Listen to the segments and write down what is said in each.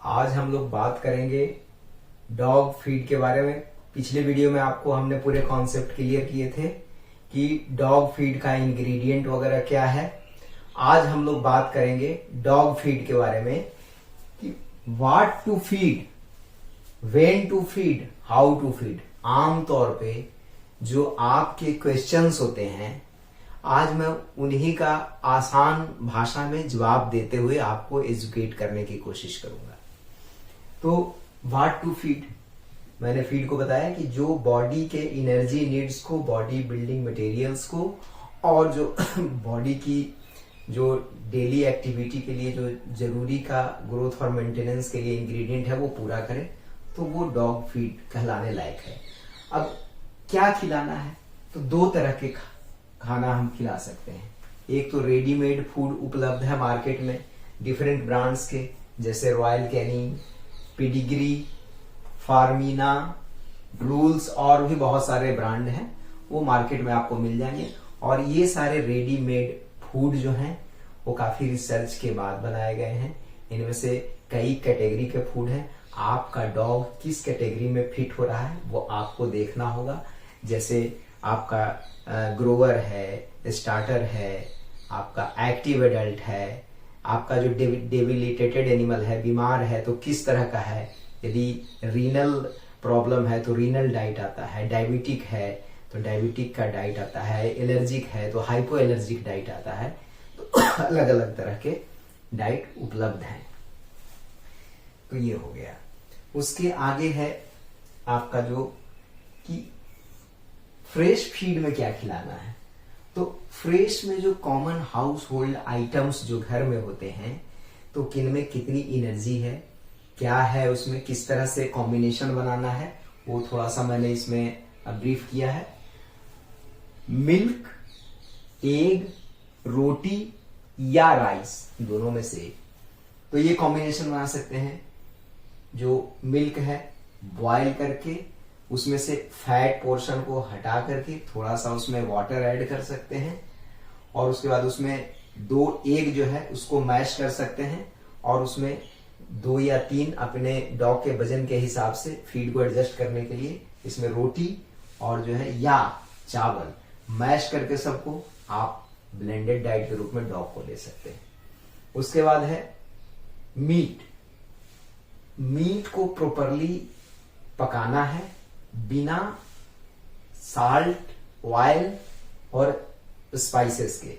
आज हम लोग बात करेंगे डॉग फीड के बारे में। पिछले वीडियो में आपको हमने पूरे कॉन्सेप्ट क्लियर किए थे कि डॉग फीड का इंग्रेडिएंट वगैरह क्या है। आज हम लोग बात करेंगे डॉग फीड के बारे में कि what to feed, when to feed, how to feed. आमतौर पे जो आपके क्वेश्चंस होते हैं, आज मैं उन्हीं का आसान भाषा में जवाब देते हुए आपको एजुकेट करने की कोशिश करूंगा। तो व्हाट टू फीड, मैंने फीड को बताया कि जो बॉडी के एनर्जी नीड्स को, बॉडी बिल्डिंग मटेरियल्स को और जो बॉडी की जो डेली एक्टिविटी के लिए जो जरूरी का ग्रोथ और मेंटेनेंस के लिए इंग्रेडिएंट है वो पूरा करे, तो वो डॉग फीड कहलाने लायक है। अब क्या खिलाना है, तो दो तरह के खाना हम खिला सकते हैं। एक तो रेडीमेड फूड उपलब्ध है मार्केट में डिफरेंट ब्रांड्स के, जैसे रॉयल कैनिन, पेडिग्री, फार्मीना, रूल्स और भी बहुत सारे ब्रांड हैं, वो मार्केट में आपको मिल जाएंगे। और ये सारे रेडीमेड फूड जो हैं वो काफी रिसर्च के बाद बनाए गए हैं। इनमें से कई कैटेगरी के फूड हैं। आपका डॉग किस कैटेगरी में फिट हो रहा है वो आपको देखना होगा। जैसे आपका ग्रोवर है, स्टार्टर है, आपका एक्टिव एडल्ट है, आपका जो डेबिलिटेटेड एनिमल है, बीमार है तो किस तरह का है। यदि रीनल प्रॉब्लम है तो रीनल डाइट आता है, डायबिटिक है तो डायबिटिक का डाइट आता है, एलर्जिक है तो हाइपो एलर्जिक डाइट आता है। तो अलग अलग तरह के डाइट उपलब्ध हैं। तो ये हो गया। उसके आगे है आपका जो कि फ्रेश फीड में क्या खिलाना है। तो फ्रेश में जो कॉमन हाउस होल्ड आइटम्स जो घर में होते हैं, तो किन में कितनी एनर्जी है, क्या है उसमें, किस तरह से कॉम्बिनेशन बनाना है, वो थोड़ा सा मैंने इसमें ब्रीफ किया है। मिल्क, एग, रोटी या राइस, दोनों में से एक, तो ये कॉम्बिनेशन बना सकते हैं। जो मिल्क है बॉयल करके उसमें से फैट पोर्शन को हटा करके थोड़ा सा उसमें वाटर ऐड कर सकते हैं, और उसके बाद उसमें 2 एग जो है उसको मैश कर सकते हैं, और उसमें 2 या 3 अपने डॉग के वजन के हिसाब से फीड को एडजस्ट करने के लिए इसमें रोटी और जो है या चावल मैश करके सबको आप ब्लेंडेड डाइट के रूप में डॉग को दे सकते हैं। उसके बाद है मीट। मीट को प्रॉपरली पकाना है बिना साल्ट, ऑयल और स्पाइसेस के।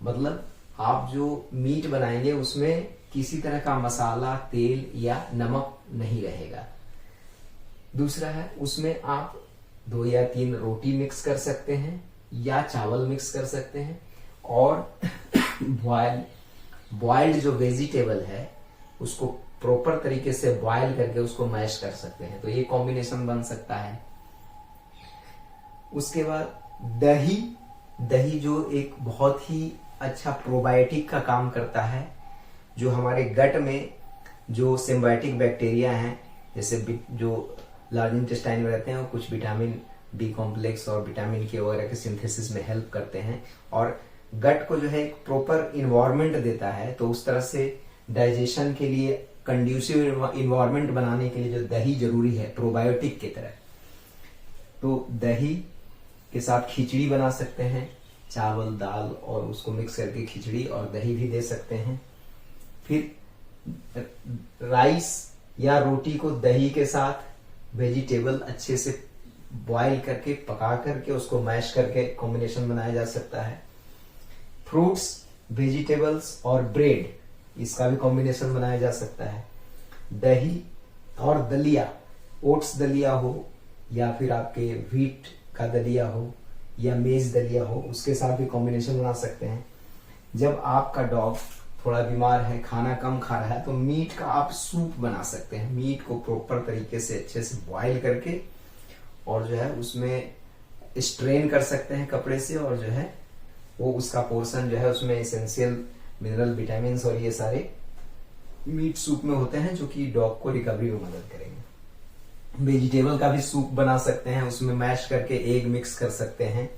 मतलब आप जो मीट बनाएंगे उसमें किसी तरह का मसाला, तेल या नमक नहीं रहेगा। दूसरा है उसमें आप 2 या 3 रोटी मिक्स कर सकते हैं या चावल मिक्स कर सकते हैं, और बॉइल्ड जो वेजिटेबल है उसको प्रॉपर तरीके से बॉयल करके उसको मैश कर सकते हैं। तो ये कॉम्बिनेशन बन सकता है। उसके बाद दही। दही जो एक बहुत ही अच्छा प्रोबायोटिक का काम करता है, जो हमारे गट में जो सिम्बायोटिक बैक्टीरिया हैं, जैसे जो लार्ज इंटेस्टाइन में रहते हैं, वो कुछ विटामिन बी कॉम्प्लेक्स और विटामिन के वगैरह के सिंथेसिस में हेल्प करते हैं और गट को जो है एक प्रॉपर इन्वायरमेंट देता है। तो उस तरह से डाइजेशन के लिए कंड्यूसिव इन्वायरमेंट बनाने के लिए जो दही जरूरी है प्रोबायोटिक की तरह, तो दही के साथ खिचड़ी बना सकते हैं, चावल दाल और उसको मिक्स करके खिचड़ी और दही भी दे सकते हैं। फिर राइस या रोटी को दही के साथ वेजिटेबल अच्छे से बॉईल करके पका करके उसको मैश करके कॉम्बिनेशन बनाया जा सकता है। फ्रूट्स, वेजिटेबल्स और ब्रेड, इसका भी कॉम्बिनेशन बनाया जा सकता है। दही और दलिया, ओट्स दलिया हो या फिर आपके व्हीट का दलिया हो या मेज दलिया हो, उसके साथ भी कॉम्बिनेशन बना सकते हैं। जब आपका डॉग थोड़ा बीमार है, खाना कम खा रहा है, तो मीट का आप सूप बना सकते हैं। मीट को प्रॉपर तरीके से अच्छे से बॉईल करके और जो है उसमें स्ट्रेन कर सकते हैं कपड़े से, और जो है वो उसका पोर्शन जो है उसमें एसेंशियल मिनरल, विटामिन और ये सारे मीट सूप में होते हैं, जो कि डॉग को रिकवरी में मदद करेंगे। वेजिटेबल का भी सूप बना सकते हैं, उसमें मैश करके एग मिक्स कर सकते हैं।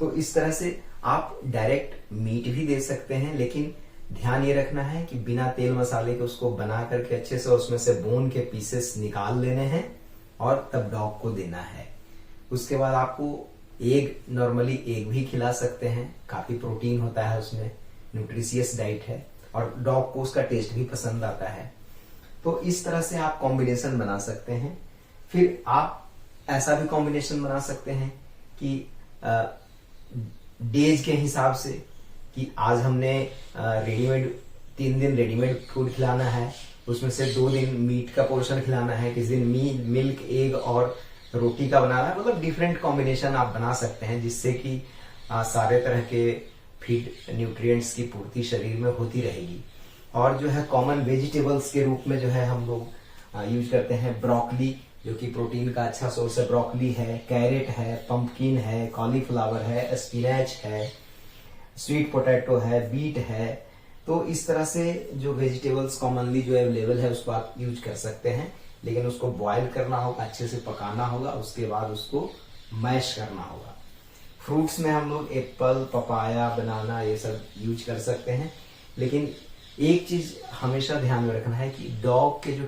तो इस तरह से आप डायरेक्ट मीट भी दे सकते हैं, लेकिन ध्यान ये रखना है कि बिना तेल मसाले के उसको बना करके अच्छे से उसमें से बोन के पीसेस निकाल लेने हैं और तब डॉग को देना है। उसके बाद आपको नॉर्मली एग भी खिला सकते हैं, काफी प्रोटीन होता है उसमें, न्यूट्रिशियस डाइट है और डॉग को उसका टेस्ट भी पसंद आता है। तो इस तरह से आप कॉम्बिनेशन बना सकते हैं। फिर आप ऐसा भी कॉम्बिनेशन बना सकते हैं कि डेज के हिसाब से, कि आज हमने रेडीमेड 3 दिन रेडीमेड फूड खिलाना है, उसमें से 2 दिन मीट का पोर्शन खिलाना है, किसी दिन मिल्क एग और रोटी का बनाना है। मतलब डिफरेंट कॉम्बिनेशन आप बना सकते हैं जिससे कि सारे तरह के फीड न्यूट्रिएंट्स की पूर्ति शरीर में होती रहेगी। और जो है कॉमन वेजिटेबल्स के रूप में जो है हम लोग यूज करते हैं ब्रोकली, जो कि प्रोटीन का अच्छा सोर्स है। ब्रोकली है, कैरेट है, पंपकिन है, कॉलीफ्लावर है, स्पिनच है, स्वीट पोटैटो है, बीट है। तो इस तरह से जो वेजिटेबल्स कॉमनली जो अवेलेबल है उसको आप यूज कर सकते हैं, लेकिन उसको बॉईल करना होगा, अच्छे से पकाना होगा, उसके बाद उसको मैश करना होगा। फ्रूट्स में हम लोग एप्पल, पपाया, बनाना ये सब यूज कर सकते हैं। लेकिन एक चीज हमेशा ध्यान में रखना है कि डॉग के जो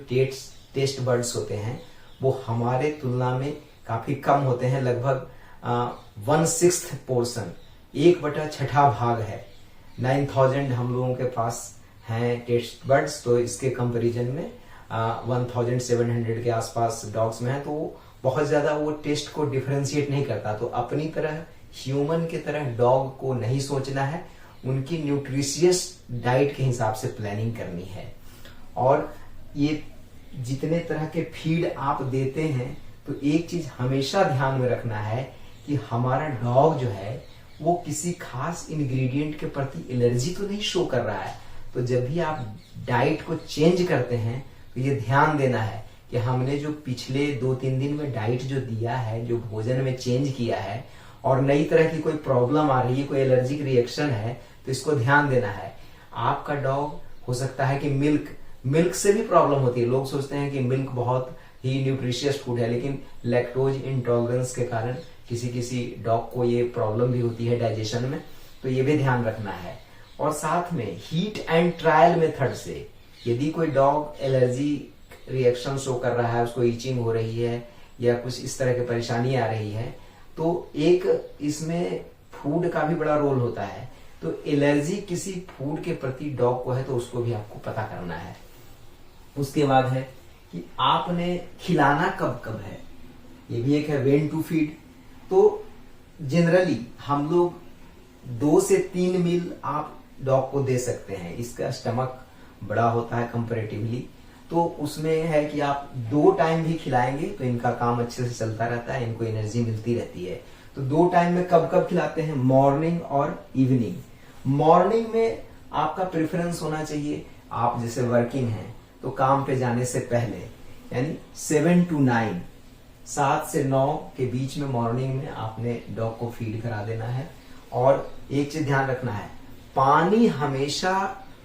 टेस्ट बर्ड्स होते हैं वो हमारे तुलना में काफी कम होते हैं। लगभग 1/6 पोर्शन, 1/6 भाग है। 9000 हम लोगों के पास हैं टेस्ट बर्ड्स, तो इसके कंपैरिजन में 1700 के आसपास डॉग्स में है। तो बहुत ज्यादा वो टेस्ट को डिफरेंशिएट नहीं करता। तो अपनी तरह ह्यूमन की तरह डॉग को नहीं सोचना है, उनकी न्यूट्रिशियस डाइट के हिसाब से प्लानिंग करनी है। और ये जितने तरह के फीड आप देते हैं, तो एक चीज हमेशा ध्यान में रखना है कि हमारा डॉग जो है वो किसी खास इंग्रेडिएंट के प्रति एलर्जी तो नहीं शो कर रहा है। तो जब भी आप डाइट को चेंज करते हैं तो ये ध्यान देना है कि हमने जो पिछले 2-3 दिन में डाइट जो दिया है, जो भोजन में चेंज किया है, और नई तरह की कोई प्रॉब्लम आ रही है, कोई एलर्जिक रिएक्शन है, तो इसको ध्यान देना है। आपका डॉग हो सकता है कि मिल्क से भी प्रॉब्लम होती है। लोग सोचते हैं कि मिल्क बहुत ही न्यूट्रिशियस फूड है, लेकिन लैक्टोज इंटॉलरेंस के कारण किसी डॉग को ये प्रॉब्लम भी होती है डाइजेशन में। तो ये भी ध्यान रखना है। और साथ में हीट एंड ट्रायल मेथड से यदि कोई डॉग एलर्जी रिएक्शन शो कर रहा है, उसको ईचिंग हो रही है या कुछ इस तरह की परेशानी आ रही है, तो एक इसमें फूड का भी बड़ा रोल होता है। तो एलर्जी किसी फूड के प्रति डॉग को है तो उसको भी आपको पता करना है। उसके बाद है कि आपने खिलाना कब कब है, ये भी एक है व्हेन टू फीड। तो जनरली हम लोग 2 से 3 मील आप डॉग को दे सकते हैं। इसका स्टमक बड़ा होता है कंपैरेटिवली, तो उसमें है कि आप 2 टाइम भी खिलाएंगे तो इनका काम अच्छे से चलता रहता है, इनको एनर्जी मिलती रहती है। तो 2 टाइम में कब कब खिलाते हैं, मॉर्निंग और इवनिंग। मॉर्निंग में आपका प्रेफरेंस होना चाहिए, आप जैसे वर्किंग हैं तो काम पे जाने से पहले, यानी 7 to 9, 7 से 9 के बीच में मॉर्निंग में आपने डॉग को फीड करा देना है। और एक चीज ध्यान रखना है, पानी हमेशा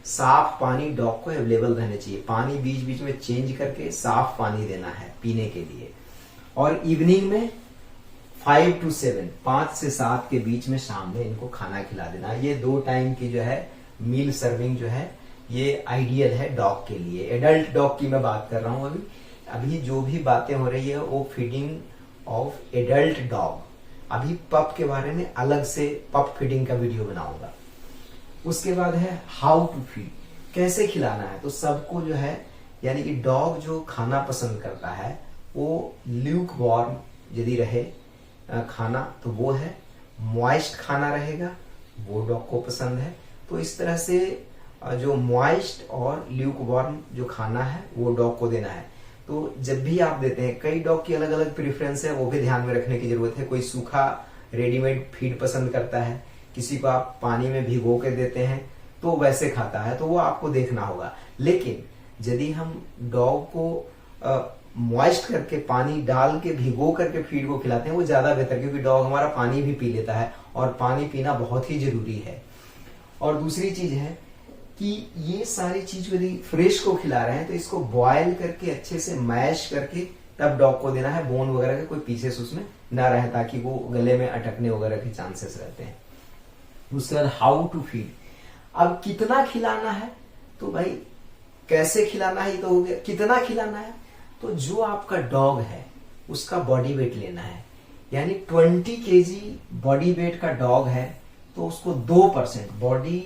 साफ पानी डॉग को अवेलेबल रहना चाहिए। पानी बीच बीच में चेंज करके साफ पानी देना है पीने के लिए। और इवनिंग में 5 to 7, 5 से 7 के बीच में शाम में इनको खाना खिला देना। ये 2 टाइम की जो है मील सर्विंग जो है ये आइडियल है डॉग के लिए। एडल्ट डॉग की मैं बात कर रहा हूं। अभी जो भी बातें हो रही है वो फीडिंग ऑफ एडल्ट डॉग। अभी पप के बारे में अलग से पप फीडिंग का वीडियो बनाऊंगा। उसके बाद है हाउ टू फीड, कैसे खिलाना है। तो सबको जो है, यानी कि डॉग जो खाना पसंद करता है वो ल्यूक वार्म यदि रहे खाना तो वो है, मॉइस्ट खाना रहेगा वो डॉग को पसंद है। तो इस तरह से जो मॉइस्ट और ल्यूक वार्म जो खाना है वो डॉग को देना है। तो जब भी आप देते हैं, कई डॉग की अलग अलग प्रेफरेंस है, वो भी ध्यान में रखने की जरूरत है। कोई सूखा रेडीमेड फीड पसंद करता है, किसी को आप पानी में भिगो के देते हैं तो वैसे खाता है, तो वो आपको देखना होगा। लेकिन यदि हम डॉग को मॉइस्ट करके पानी डाल के भिगो करके फीड को खिलाते हैं वो ज्यादा बेहतर, क्योंकि डॉग हमारा पानी भी पी लेता है और पानी पीना बहुत ही जरूरी है। और दूसरी चीज है कि ये सारी चीज यदि फ्रेश को खिला रहे हैं तो इसको बॉयल करके अच्छे से मैश करके तब डॉग को देना है। बोन वगैरह के कोई पीसेस उसमें ना रहे, ताकि वो गले में अटकने वगैरह के चांसेस रहते हैं। उसके बाद हाउ टू फीड, अब कितना खिलाना है, तो भाई कैसे खिलाना है तो हो गया, कितना खिलाना है, तो जो आपका डॉग है उसका बॉडी वेट लेना है। यानी 20 केजी बॉडी वेट का डॉग है तो उसको 2% बॉडी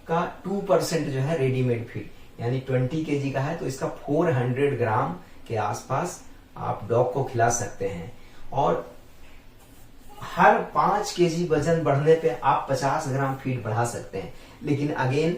का 2% जो है रेडीमेड फीड, यानी 20 केजी का है तो इसका 400 ग्राम के आसपास आप डॉग को खिला सकते हैं। और हर 5 केजी वजन बढ़ने पे आप 50 ग्राम फीड बढ़ा सकते हैं, लेकिन again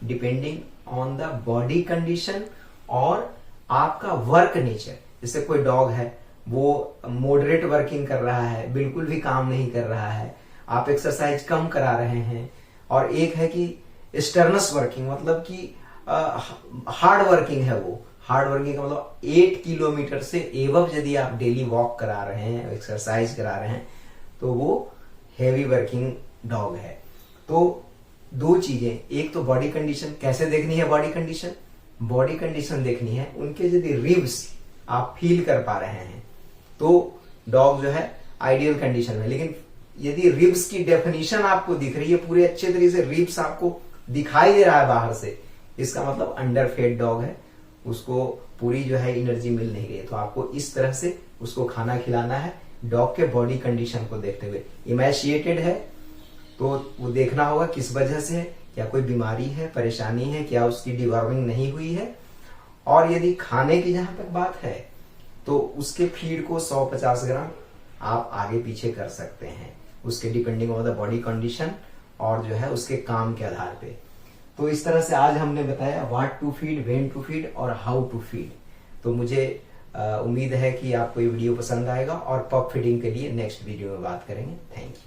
depending on the body condition और आपका वर्क नेचर। जैसे कोई डॉग है वो मॉडरेट वर्किंग कर रहा है, बिल्कुल भी काम नहीं कर रहा है, आप एक्सरसाइज कम करा रहे हैं, और एक है कि स्टर्नस वर्किंग मतलब कि हार्ड वर्किंग है, वो हार्ड वर्किंग का मतलब 8 किलोमीटर से एवब यदि आप डेली वॉक करा रहे हैं, एक्सरसाइज करा रहे हैं, तो वो हेवी वर्किंग डॉग है। तो दो चीजें, एक तो बॉडी कंडीशन, कैसे देखनी है बॉडी कंडीशन देखनी है, उनके यदि रिब्स आप फील कर पा रहे हैं तो डॉग जो है आइडियल कंडीशन में। लेकिन यदि रिब्स की डेफिनेशन आपको दिख रही है, पूरे अच्छे तरीके से रिब्स आपको दिखाई दे रहा है बाहर से, इसका मतलब अंडर फेड डॉग है, उसको पूरी जो है एनर्जी मिल नहीं रही है। तो आपको इस तरह से उसको खाना खिलाना है डॉग के बॉडी कंडीशन को देखते हुए। इमैशिएटेड है तो वो देखना होगा किस वजह से है, क्या कोई बीमारी है, परेशानी है, क्या उसकी डिवर्मिंग नहीं हुई है। और यदि खाने की जहां तक बात है तो उसके फीड को 150 ग्राम आप आगे पीछे कर सकते हैं, उसके depending on the body condition और जो है उसके काम के आधार पे। तो इस तरह से आज हमने बताया what to feed, when to feed और हाउ टू फीड। तो मुझे उम्मीद है कि आपको ये वीडियो पसंद आएगा और पप फीडिंग के लिए नेक्स्ट वीडियो में बात करेंगे। Thank you.